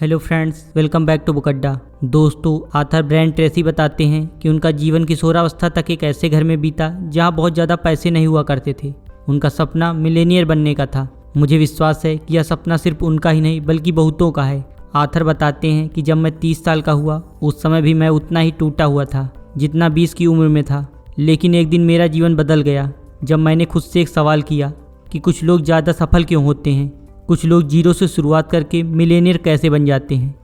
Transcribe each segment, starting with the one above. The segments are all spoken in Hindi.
Hello friends, welcome back to book Adda. दोस्तों, आर्थर ब्रायन ट्रेसी बताते हैं कि उनका जीवन किशोरावस्था तक एक ऐसे घर में बीता जहां बहुत ज़्यादा पैसे नहीं हुआ करते थे। उनका सपना मिलेनियर बनने का था। मुझे विश्वास है कि यह सपना सिर्फ उनका ही नहीं बल्कि बहुतों का है। आर्थर बताते हैं कि जब मैं 30 साल का हुआ उस समय भी मैं उतना ही टूटा हुआ था जितना 20 की उम्र में था। लेकिन एक दिन मेरा जीवन बदल गया जब मैंने खुद से एक सवाल किया कि कुछ लोग ज़्यादा सफल क्यों होते हैं, कुछ लोग जीरो से शुरुआत करके मिलेनियर कैसे बन जाते हैं।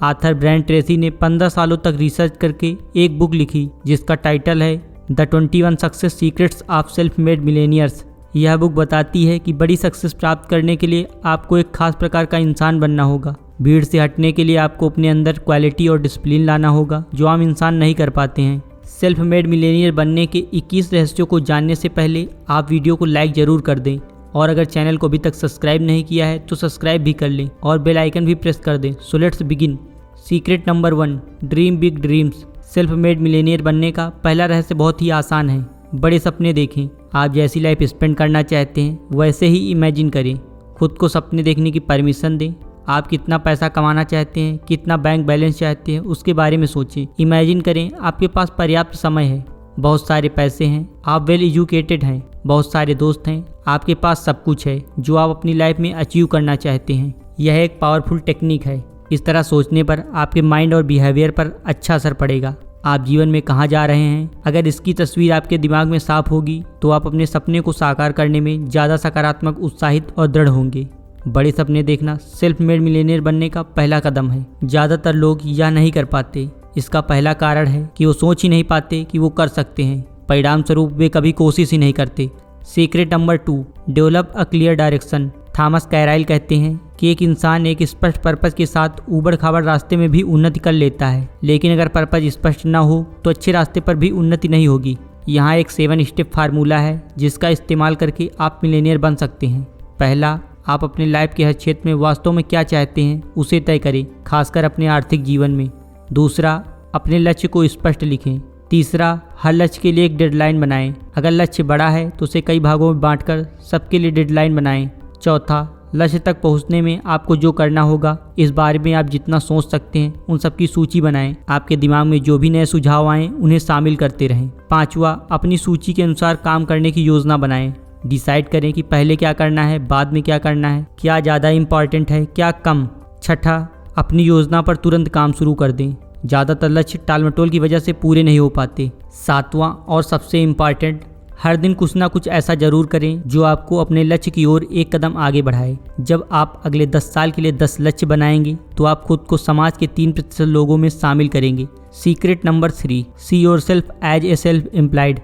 आर्थर ब्रायन ट्रेसी ने 15 सालों तक रिसर्च करके एक बुक लिखी जिसका टाइटल है the 21 success secrets of self made millionaires. यह बुक बताती है कि बड़ी सक्सेस प्राप्त करने के लिए आपको एक खास प्रकार का इंसान बनना होगा। भीड़ से हटने के लिए आपको अपने अंदर क्वालिटी और डिसिप्लिन लाना होगा जो आम इंसान नहीं कर पाते हैं। सेल्फ मेड मिलेनियर बनने के 21 रहस्यों को जानने से पहले आप वीडियो को लाइक ज़रूर कर दें और अगर चैनल को अभी तक सब्सक्राइब नहीं किया है तो सब्सक्राइब भी कर लें और बेल आइकन भी प्रेस कर दें। So let's begin. Secret number 1, dream big dreams. Self made Millionaire बनने का पहला रहस्य बहुत ही आसान है। बड़े सपने देखें। आप जैसी लाइफ स्पेंड करना चाहते हैं वैसे ही इमेजिन करें। खुद को सपने देखने की परमिशन दें। आप कितना पैसा कमाना चाहते हैं, कितना बैंक बैलेंस चाहते हैं, उसके बारे में सोचें। इमेजिन करें आपके पास पर्याप्त समय है, बहुत सारे पैसे हैं, आप वेल एजुकेटेड हैं, बहुत सारे दोस्त हैं, आपके पास सब कुछ है जो आप अपनी लाइफ में अचीव करना चाहते हैं। यह एक पावरफुल टेक्निक है। इस तरह सोचने पर आपके माइंड और बिहेवियर पर अच्छा असर पड़ेगा। आप जीवन में कहाँ जा रहे हैं, अगर इसकी तस्वीर आपके दिमाग में साफ होगी तो आप अपने सपने को साकार करने में ज़्यादा सकारात्मक, उत्साहित और दृढ़ होंगे। बड़े सपने देखना सेल्फ मेड मिलेनियर बनने का पहला कदम है। ज़्यादातर लोग यह नहीं कर पाते। इसका पहला कारण है कि वो सोच ही नहीं पाते कि वो कर सकते हैं। परिणाम स्वरूप वे कभी कोशिश ही नहीं करते। Secret number 2, develop a clear direction. Thomas Carlyle कहते हैं कि एक इंसान एक स्पष्ट पर्पज के साथ ऊबड़ खाबड़ रास्ते में भी उन्नति कर लेता है, लेकिन अगर पर्पज स्पष्ट न हो तो अच्छे रास्ते पर भी उन्नति नहीं होगी। यहाँ एक 7 स्टेप फार्मूला है जिसका इस्तेमाल करके आप मिलेनियर बन सकते हैं। पहला, आप अपने लाइफ के हर क्षेत्र में वास्तव में क्या चाहते हैं उसे तय करें, खासकर अपने आर्थिक जीवन में। दूसरा, अपने लक्ष्य को स्पष्ट लिखें। तीसरा, हर लक्ष्य के लिए एक डेडलाइन बनाएं। अगर लक्ष्य बड़ा है तो उसे कई भागों में बांटकर सबके लिए डेडलाइन बनाएं। चौथा, लक्ष्य तक पहुंचने में आपको जो करना होगा इस बारे में आप जितना सोच सकते हैं उन सब की सूची बनाएं। आपके दिमाग में जो भी नए सुझाव आएँ उन्हें शामिल करते रहें। पाँचवा, अपनी सूची के अनुसार काम करने की योजना बनाएं। डिसाइड करें कि पहले क्या करना है, बाद में क्या करना है, क्या ज़्यादा इम्पॉर्टेंट है, क्या कम। छठा, अपनी योजना पर तुरंत काम शुरू कर दें। ज़्यादातर लक्ष्य टालमटोल की वजह से पूरे नहीं हो पाते। सातवां और सबसे इम्पॉर्टेंट, हर दिन कुछ ना कुछ ऐसा जरूर करें जो आपको अपने लक्ष्य की ओर एक कदम आगे बढ़ाए। जब आप अगले 10 साल के लिए 10 लक्ष्य बनाएंगे तो आप खुद को समाज के 3% लोगों में शामिल करेंगे। Secret number 3, see yourself as a self employed.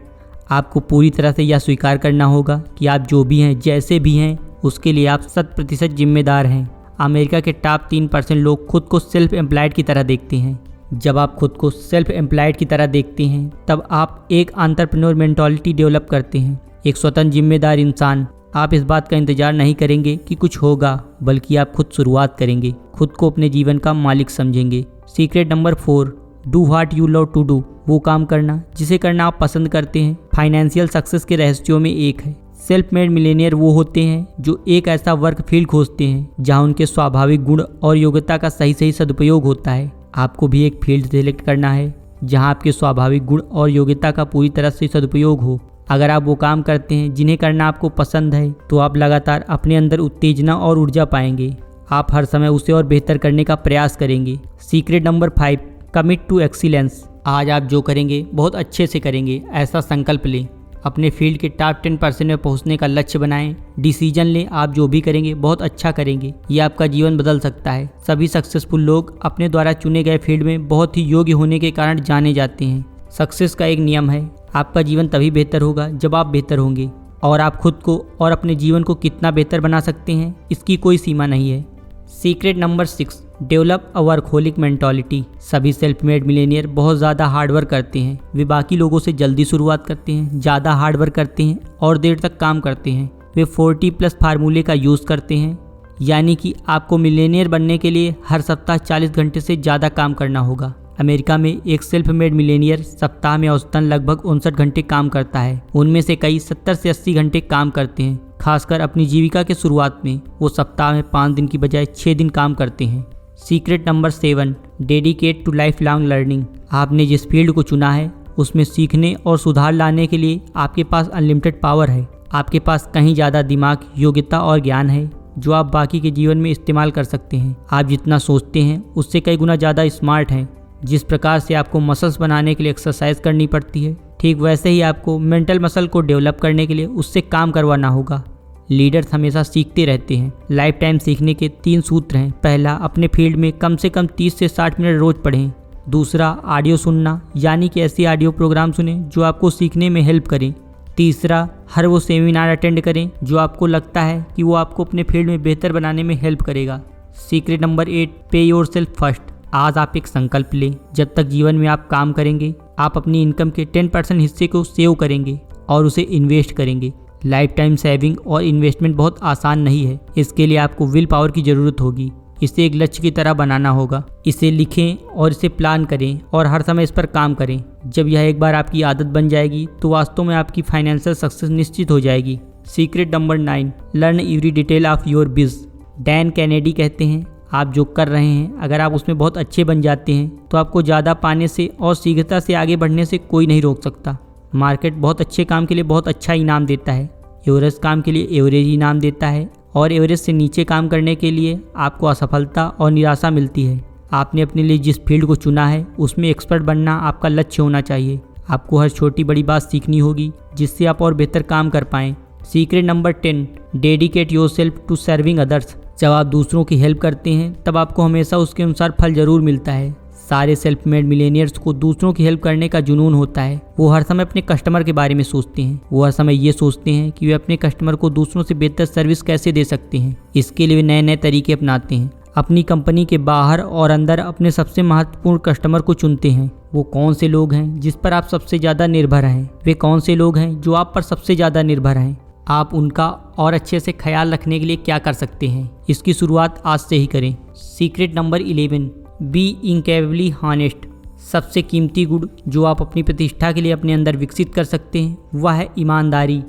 आपको पूरी तरह से यह स्वीकार करना होगा कि आप जो भी हैं, जैसे भी हैं, उसके लिए आप 100% जिम्मेदार हैं। अमेरिका के टॉप 3% लोग खुद को सेल्फ एम्प्लॉयड की तरह देखते हैं। जब आप खुद को सेल्फ एम्प्लॉयड की तरह देखते हैं तब आप एक एंटरप्रेन्योर मेंटालिटी डेवलप करते हैं, एक स्वतंत्र जिम्मेदार इंसान। आप इस बात का इंतजार नहीं करेंगे कि कुछ होगा, बल्कि आप खुद शुरुआत करेंगे, खुद को अपने जीवन का मालिक समझेंगे। Secret number 4, do what you love to do. वो काम करना जिसे करना आप पसंद करते हैं फाइनेंशियल सक्सेस के रहस्यों में एक है। सेल्फ मेड मिलेनियर वो होते हैं जो एक ऐसा वर्क फील्ड खोजते हैं जहां उनके स्वाभाविक गुण और योग्यता का सही सदुपयोग होता है। आपको भी एक फील्ड सेलेक्ट करना है जहां आपके स्वाभाविक गुण और योग्यता का पूरी तरह से सदुपयोग हो। अगर आप वो काम करते हैं जिन्हें करना आपको पसंद है तो आप लगातार अपने अंदर उत्तेजना और ऊर्जा पाएंगे। आप हर समय उसे और बेहतर करने का प्रयास करेंगे। Secret number 5, commit to excellence. आज आप जो करेंगे बहुत अच्छे से करेंगे, ऐसा संकल्प लें। अपने फील्ड के टॉप 10% में पहुंचने का लक्ष्य बनाएं। डिसीजन लें, आप जो भी करेंगे बहुत अच्छा करेंगे। ये आपका जीवन बदल सकता है। सभी सक्सेसफुल लोग अपने द्वारा चुने गए फील्ड में बहुत ही योग्य होने के कारण जाने जाते हैं। सक्सेस का एक नियम है, आपका जीवन तभी बेहतर होगा जब आप बेहतर होंगे, और आप खुद को और अपने जीवन को कितना बेहतर बना सकते हैं इसकी कोई सीमा नहीं है। Secret number 6, develop a workaholic mentality. सभी सेल्फ मेड मिलेनियर बहुत ज़्यादा हार्डवर्क करते हैं। वे बाकी लोगों से जल्दी शुरुआत करते हैं, ज़्यादा हार्डवर्क करते हैं और देर तक काम करते हैं। वे 40+ फार्मूले का यूज़ करते हैं, यानी कि आपको मिलेनियर बनने के लिए हर सप्ताह 40 घंटे से ज़्यादा काम करना होगा। अमेरिका में एक सेल्फ मेड मिलेनियर सप्ताह में औसतन लगभग 59 घंटे काम करता है। उनमें से कई 70 से 80 घंटे काम करते हैं। खासकर अपनी जीविका के शुरुआत में वो सप्ताह में 5 दिन की बजाय 6 दिन काम करते हैं। Secret number 7, dedicate to life long learning. आपने जिस फील्ड को चुना है उसमें सीखने और सुधार लाने के लिए आपके पास अनलिमिटेड पावर है। आपके पास कहीं ज़्यादा दिमाग, योग्यता और ज्ञान है जो आप बाकी के जीवन में इस्तेमाल कर सकते हैं। आप जितना सोचते हैं उससे कई गुना ज़्यादा स्मार्ट हैं। जिस प्रकार से आपको मसल्स बनाने के लिए एक्सरसाइज करनी पड़ती है, ठीक वैसे ही आपको मेंटल मसल को डेवलप करने के लिए उससे काम करवाना होगा। लीडर्स हमेशा सीखते रहते हैं। लाइफ टाइम सीखने के 3 सूत्र हैं। पहला, अपने फील्ड में कम से कम 30 से 60 मिनट रोज पढ़ें। दूसरा, ऑडियो सुनना, यानी कि ऐसे ऑडियो प्रोग्राम सुनें जो आपको सीखने में हेल्प करें। तीसरा, हर वो सेमिनार अटेंड करें जो आपको लगता है कि वो आपको अपने फील्ड में बेहतर बनाने में हेल्प करेगा। सीक्रेट नंबर 8, पे योरसेल्फ फर्स्ट। आज आप एक संकल्प लें, जब तक जीवन में आप काम करेंगे आप अपनी इनकम के 10% हिस्से को सेव करेंगे और उसे इन्वेस्ट करेंगे। लाइफ टाइम सेविंग और इन्वेस्टमेंट बहुत आसान नहीं है। इसके लिए आपको विल पावर की ज़रूरत होगी। इसे एक लक्ष्य की तरह बनाना होगा। इसे लिखें और इसे प्लान करें और हर समय इस पर काम करें। जब यह एक बार आपकी आदत बन जाएगी तो वास्तव में आपकी फाइनेंशियल सक्सेस निश्चित हो जाएगी। Secret number 9, learn every detail of your बिज। डैन कैनेडी कहते हैं, आप जो कर रहे हैं अगर आप उसमें बहुत अच्छे बन जाते हैं तो आपको ज़्यादा पाने से और शीघ्रता से आगे बढ़ने से कोई नहीं रोक सकता। मार्केट बहुत अच्छे काम के लिए बहुत अच्छा इनाम देता है, एवरेज काम के लिए एवरेज इनाम देता है और एवरेज से नीचे काम करने के लिए आपको असफलता और निराशा मिलती है। आपने अपने लिए जिस फील्ड को चुना है उसमें एक्सपर्ट बनना आपका लक्ष्य होना चाहिए। आपको हर छोटी बड़ी बात सीखनी होगी जिससे आप और बेहतर काम कर पाएँ। Secret number 10, dedicate yourself to serving others. जब आप दूसरों की हेल्प करते हैं तब आपको हमेशा उसके अनुसार फल जरूर मिलता है। सारे सेल्फ मेड मिलेनियर्स को दूसरों की हेल्प करने का जुनून होता है। वो हर समय अपने कस्टमर के बारे में सोचते हैं। वो हर समय ये सोचते हैं कि वे अपने कस्टमर को दूसरों से बेहतर सर्विस कैसे दे सकते हैं। इसके लिए वे नए नए तरीके अपनाते हैं। अपनी कंपनी के बाहर और अंदर अपने सबसे महत्वपूर्ण कस्टमर को चुनते हैं। वो कौन से लोग हैं जिस पर आप सबसे ज़्यादा निर्भर हैं? वे कौन से लोग हैं जो आप पर सबसे ज़्यादा निर्भर हैं? आप उनका और अच्छे से ख्याल रखने के लिए क्या कर सकते हैं? इसकी शुरुआत आज से ही करें। Secret number 11, be incredibly honest. सबसे कीमती गुण जो आप अपनी प्रतिष्ठा के लिए अपने अंदर विकसित कर सकते हैं वह है ईमानदारी।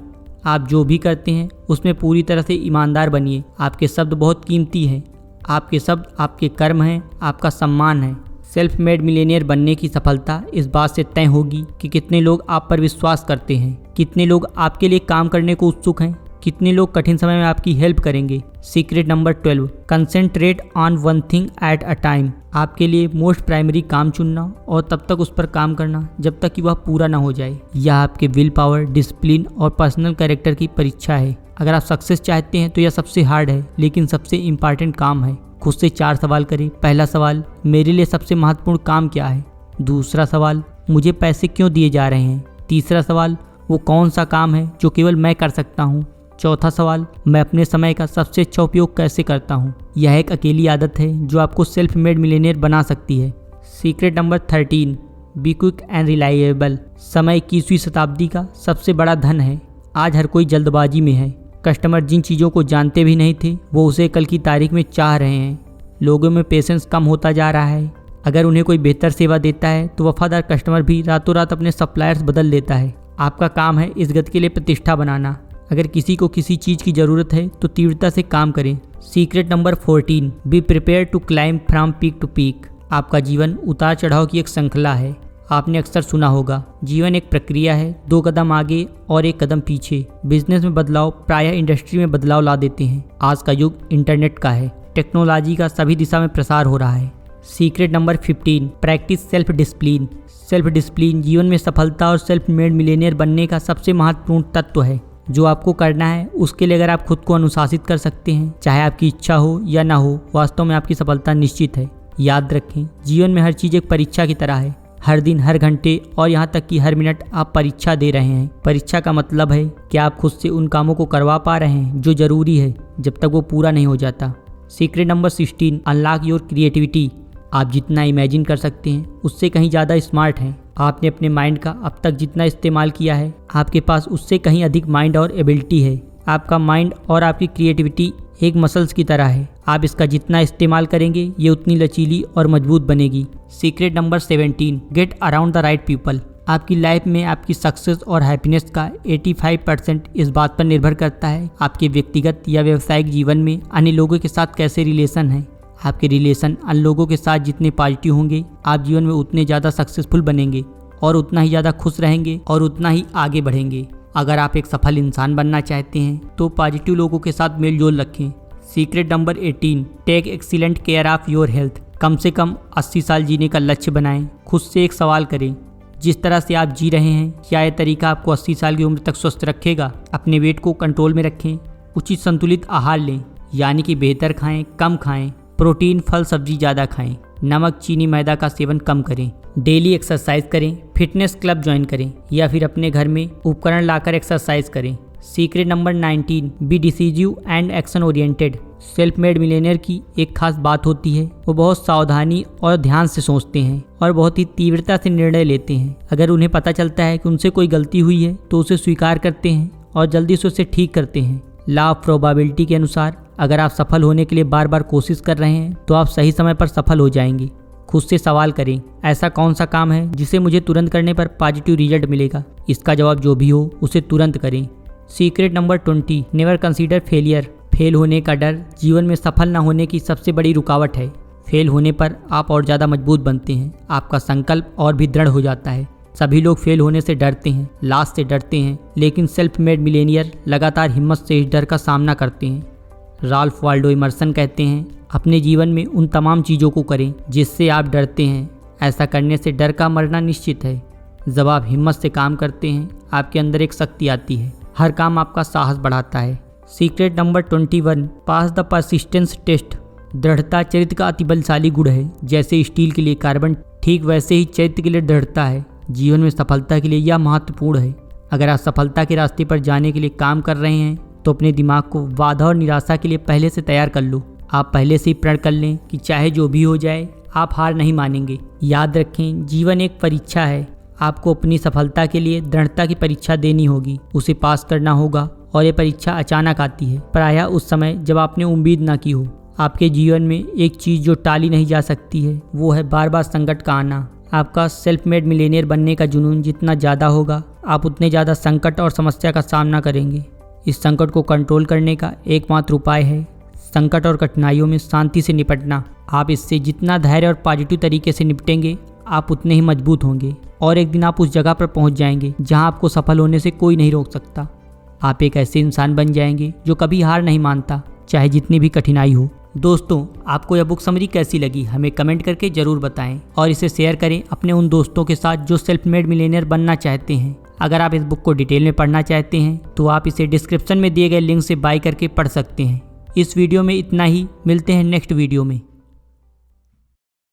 आप जो भी करते हैं उसमें पूरी तरह से ईमानदार बनिए। आपके शब्द बहुत कीमती हैं। आपके शब्द आपके कर्म हैं, आपका सम्मान है। सेल्फ मेड मिलेनियर बनने की सफलता इस बात से तय होगी कि कितने लोग आप पर विश्वास करते हैं, कितने लोग आपके लिए काम करने को उत्सुक हैं, कितने लोग कठिन समय में आपकी हेल्प करेंगे। Secret number 12, concentrate on one thing at a time. आपके लिए मोस्ट प्राइमरी काम चुनना और तब तक उस पर काम करना जब तक कि वह पूरा ना हो जाए। यह आपके विल पावर, डिसिप्लिन और पर्सनल कैरेक्टर की परीक्षा है। अगर आप सक्सेस चाहते हैं तो यह सबसे हार्ड है लेकिन सबसे इम्पॉर्टेंट काम है। खुद से 4 सवाल करें। पहला सवाल, मेरे लिए सबसे महत्वपूर्ण काम क्या है? दूसरा सवाल, मुझे पैसे क्यों दिए जा रहे हैं? तीसरा सवाल, वो कौन सा काम है जो केवल मैं कर सकता हूँ? चौथा सवाल, मैं अपने समय का सबसे अच्छा उपयोग कैसे करता हूँ? यह एक अकेली आदत है जो आपको सेल्फ मेड मिलेनियर बना सकती है। Secret number 13, be quick and reliable. समय 21वीं शताब्दी का सबसे बड़ा धन है। आज हर कोई जल्दबाजी में है। कस्टमर जिन चीज़ों को जानते भी नहीं थे वो उसे कल की तारीख में चाह रहे हैं। लोगों में पेशेंस कम होता जा रहा है। अगर उन्हें कोई बेहतर सेवा देता है तो वफादार कस्टमर भी रातों रात अपने सप्लायर्स बदल देता है। आपका काम है इस गति के लिए प्रतिष्ठा बनाना। अगर किसी को किसी चीज़ की ज़रूरत है तो तीव्रता से काम करें। Secret number 14, be prepare to climb from peak to peak. आपका जीवन उतार चढ़ाव की एक श्रृंखला है। आपने अक्सर सुना होगा, जीवन एक प्रक्रिया है, 2 कदम आगे और 1 कदम पीछे। बिजनेस में बदलाव प्रायः इंडस्ट्री में बदलाव ला देते हैं। आज का युग इंटरनेट का है। टेक्नोलॉजी का सभी दिशा में प्रसार हो रहा है। Secret number 15, practice self discipline. Self discipline जीवन में सफलता और सेल्फ मेड मिलेनियर बनने का सबसे महत्वपूर्ण तत्व है। जो आपको करना है उसके लिए अगर आप खुद को अनुशासित कर सकते हैं, चाहे आपकी इच्छा हो या ना हो, वास्तव में आपकी सफलता निश्चित है। याद रखें, जीवन में हर चीज़ एक परीक्षा की तरह है। हर दिन, हर घंटे और यहाँ तक कि हर मिनट आप परीक्षा दे रहे हैं। परीक्षा का मतलब है कि आप खुद से उन कामों को करवा पा रहे हैं जो जरूरी है जब तक वो पूरा नहीं हो जाता। Secret number 16, unlock your creativity. आप जितना इमेजिन कर सकते हैं उससे कहीं ज़्यादा स्मार्ट हैं। आपने अपने माइंड का अब तक जितना इस्तेमाल किया है आपके पास उससे कहीं अधिक माइंड और एबिलिटी है। आपका माइंड और आपकी क्रिएटिविटी एक मसल्स की तरह है। आप इसका जितना इस्तेमाल करेंगे ये उतनी लचीली और मजबूत बनेगी। Secret number 17, get around the right people. आपकी लाइफ में आपकी सक्सेस और हैप्पीनेस का 85% इस बात पर निर्भर करता है आपके व्यक्तिगत या व्यावसायिक जीवन में अन्य लोगों के साथ कैसे रिलेशन है। आपके रिलेशन अन्य लोगों के साथ जितने पॉजिटिव होंगे, आप जीवन में उतने ज़्यादा सक्सेसफुल बनेंगे और उतना ही ज़्यादा खुश रहेंगे और उतना ही आगे बढ़ेंगे। अगर आप एक सफल इंसान बनना चाहते हैं तो पॉजिटिव लोगों के साथ मेल जोल रखें। Secret number 18, take excellent care of your health. कम से कम 80 साल जीने का लक्ष्य बनाएं। खुद से एक सवाल करें, जिस तरह से आप जी रहे हैं क्या यह तरीका आपको 80 साल की उम्र तक स्वस्थ रखेगा? अपने वेट को कंट्रोल में रखें। उचित संतुलित आहार लें, यानी कि बेहतर खाएं, कम खाएं। प्रोटीन, फल, सब्जी ज़्यादा खाएं। नमक, चीनी, मैदा का सेवन कम करें। डेली एक्सरसाइज करें। फिटनेस क्लब ज्वाइन करें या फिर अपने घर में उपकरण लाकर एक्सरसाइज करें। Secret number 19, be decisive and action oriented. Self made millionaire की एक खास बात होती है, वो बहुत सावधानी और ध्यान से सोचते हैं और बहुत ही तीव्रता से निर्णय लेते हैं। अगर उन्हें पता चलता है कि उनसे कोई गलती हुई है तो उसे स्वीकार करते हैं और जल्दी से उसे ठीक करते हैं। लॉ ऑफ प्रोबेबिलिटी के अनुसार अगर आप सफल होने के लिए बार बार कोशिश कर रहे हैं तो आप सही समय पर सफल हो जाएंगे। खुद से सवाल करें, ऐसा कौन सा काम है जिसे मुझे तुरंत करने पर पॉजिटिव रिजल्ट मिलेगा? इसका जवाब जो भी हो उसे तुरंत करें। Secret number 20, never consider failure. Fail होने का डर जीवन में सफल न होने की सबसे बड़ी रुकावट है। फेल होने पर आप और ज़्यादा मजबूत बनते हैं, आपका संकल्प और भी दृढ़ हो जाता है। सभी लोग फेल होने से डरते हैं, लॉस से डरते हैं, लेकिन सेल्फ मेड मिलियनियर लगातार हिम्मत से इस डर का सामना करते हैं। राल्फ वाल्डो इमर्सन कहते हैं, अपने जीवन में उन तमाम चीज़ों को करें जिससे आप डरते हैं। ऐसा करने से डर का मरना निश्चित है। जब आप हिम्मत से काम करते हैं, आपके अंदर एक शक्ति आती है। हर काम आपका साहस बढ़ाता है। Secret number 21, pass the persistence test. दृढ़ता चरित्र का अति बलशाली गुण है। जैसे स्टील के लिए कार्बन, ठीक वैसे ही चरित्र के लिए दृढ़ता है। जीवन में सफलता के लिए यह महत्वपूर्ण है। अगर आप सफलता के रास्ते पर जाने के लिए काम कर रहे हैं तो अपने दिमाग को बाधा और निराशा के लिए पहले से तैयार कर लो। आप पहले से ही प्रण कर लें कि चाहे जो भी हो जाए आप हार नहीं मानेंगे। याद रखें, जीवन एक परीक्षा है। आपको अपनी सफलता के लिए दृढ़ता की परीक्षा देनी होगी, उसे पास करना होगा और ये परीक्षा अचानक आती है, प्रायः उस समय जब आपने उम्मीद ना की हो। आपके जीवन में एक चीज़ जो टाली नहीं जा सकती है वो है बार बार संकट का आना। आपका सेल्फ मेड मिलियनेयर बनने का जुनून जितना ज़्यादा होगा, आप उतने ज़्यादा संकट और समस्या का सामना करेंगे। इस संकट को कंट्रोल करने का एकमात्र उपाय है संकट और कठिनाइयों में शांति से निपटना। आप इससे जितना धैर्य और पॉजिटिव तरीके से निपटेंगे, आप उतने ही मजबूत होंगे और एक दिन आप उस जगह पर पहुंच जाएंगे जहां आपको सफल होने से कोई नहीं रोक सकता। आप एक ऐसे इंसान बन जाएंगे जो कभी हार नहीं मानता, चाहे जितनी भी कठिनाई हो। दोस्तों, आपको यह बुक समरी कैसी लगी हमें कमेंट करके ज़रूर बताएं और इसे शेयर करें अपने उन दोस्तों के साथ जो सेल्फ मेड मिलियनेयर बनना चाहते हैं। अगर आप इस बुक को डिटेल में पढ़ना चाहते हैं तो आप इसे डिस्क्रिप्शन में दिए गए लिंक से बाय करके पढ़ सकते हैं। इस वीडियो में इतना ही, मिलते हैं नेक्स्ट वीडियो में।